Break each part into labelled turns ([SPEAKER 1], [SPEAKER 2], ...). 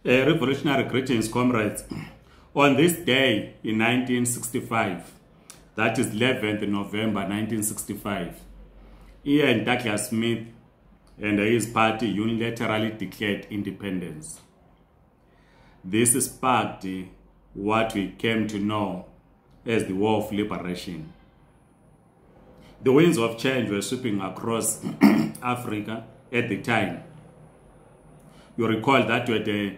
[SPEAKER 1] Revolutionary greetings, comrades. On this day in 1965, that is 11th November 1965, Ian Douglas Smith and his party unilaterally declared independence. This sparked what we came to know as the War of Liberation. The winds of change were sweeping across Africa at the time. You recall that we had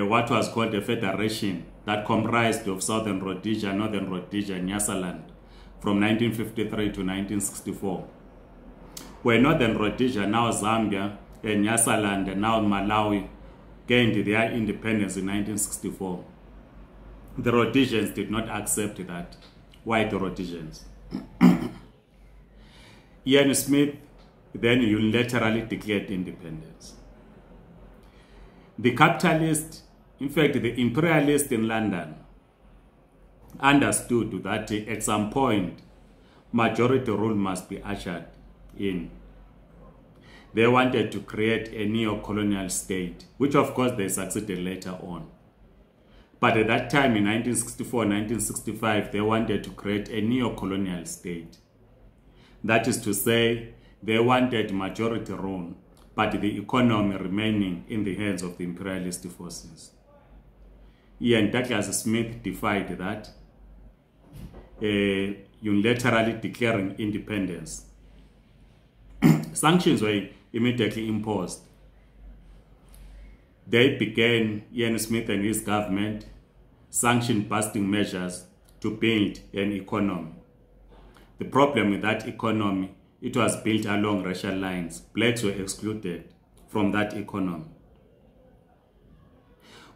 [SPEAKER 1] what was called a federation that comprised of Southern Rhodesia, Northern Rhodesia, and Nyasaland from 1953 to 1964. Where Northern Rhodesia, now Zambia, and Nyasaland, and now Malawi, gained their independence in 1964. The Rhodesians did not accept that. White Rhodesians. Ian Smith then unilaterally declared independence. The capitalist, in fact the imperialist in London, understood that at some point majority rule must be ushered in. They wanted to create a neo-colonial state, which of course they succeeded later on. But at that time in 1964-1965, they wanted to create a neo-colonial state. That is to say, they wanted majority rule, but the economy remaining in the hands of the imperialist forces. Ian Douglas Smith defied that, unilaterally declaring independence. Sanctions were immediately imposed. They began, Ian Smith and his government, sanction-busting measures to build an economy. The problem with that economy, it was built along racial lines. Blacks were excluded from that economy.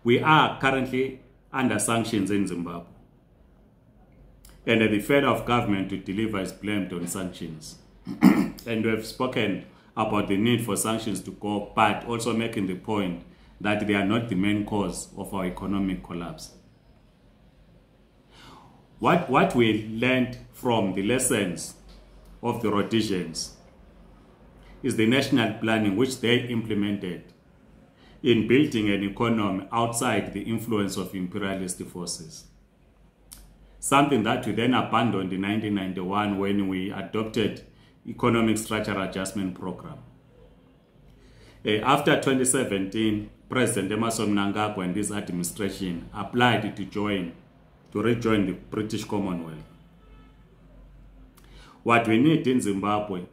[SPEAKER 1] We are currently under sanctions in Zimbabwe. And the failure of government to deliver is blamed on sanctions. And we have spoken about the need for sanctions to go, but also making the point that they are not the main cause of our economic collapse. What we learned from the lessons of the Rhodesians is the national planning which they implemented in building an economy outside the influence of imperialist forces. Something that we then abandoned in 1991 when we adopted Economic Structural Adjustment Program. After 2017, President Emerson Mnangagwa and his administration applied to rejoin the British Commonwealth. What we need in Zimbabwe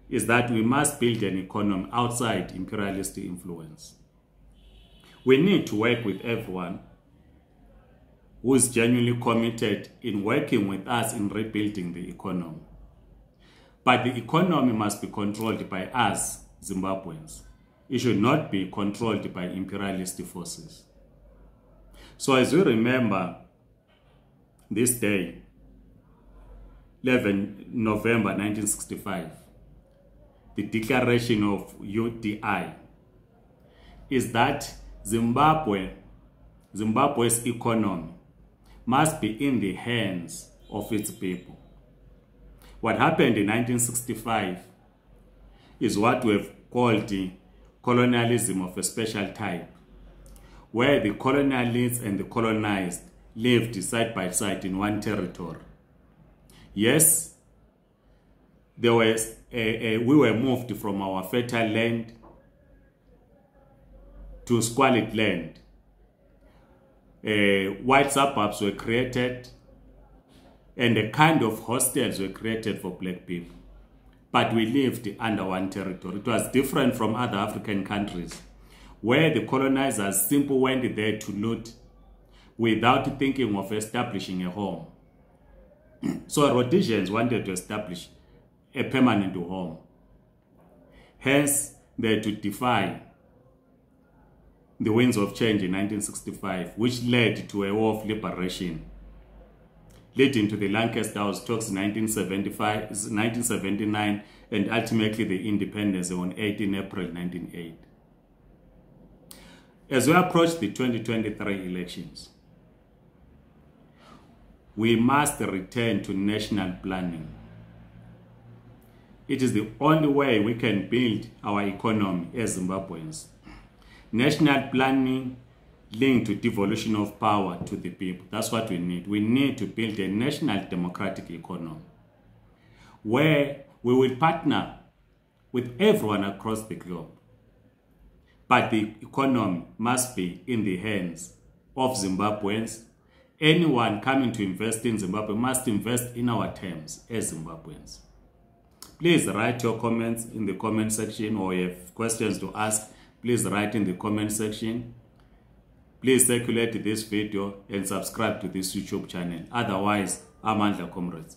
[SPEAKER 1] is that we must build an economy outside imperialist influence. We need to work with everyone who is genuinely committed in working with us in rebuilding the economy. But the economy must be controlled by us, Zimbabweans. It should not be controlled by imperialist forces. So as we remember this day, 11 November 1965, the declaration of UDI is that Zimbabwe's economy must be in the hands of its people. What happened in 1965 is what we've called the colonialism of a special type, where the colonialists and the colonized lived side by side in one territory. Yes, we were moved from our fertile land to squalid land. White suburbs were created and a kind of hostels were created for black people. But we lived under one territory. It was different from other African countries where the colonizers simply went there to loot without thinking of establishing a home. So Rhodesians wanted to establish a permanent home. Hence, they had to defy the winds of change in 1965, which led to a war of liberation, leading to the Lancaster House talks in 1979, and ultimately the independence on 18 April 1980. As we approach the 2023 elections, we must return to national planning. It is the only way we can build our economy as Zimbabweans. National planning linked to devolution of power to the people. That's what we need. We need to build a national democratic economy where we will partner with everyone across the globe. But the economy must be in the hands of Zimbabweans. Anyone coming to invest in Zimbabwe must invest in our terms as Zimbabweans. Please write your comments in the comment section, or if you have questions to ask, please write in the comment section. Please circulate this video and subscribe to this YouTube channel. Otherwise, Amandla Comrades.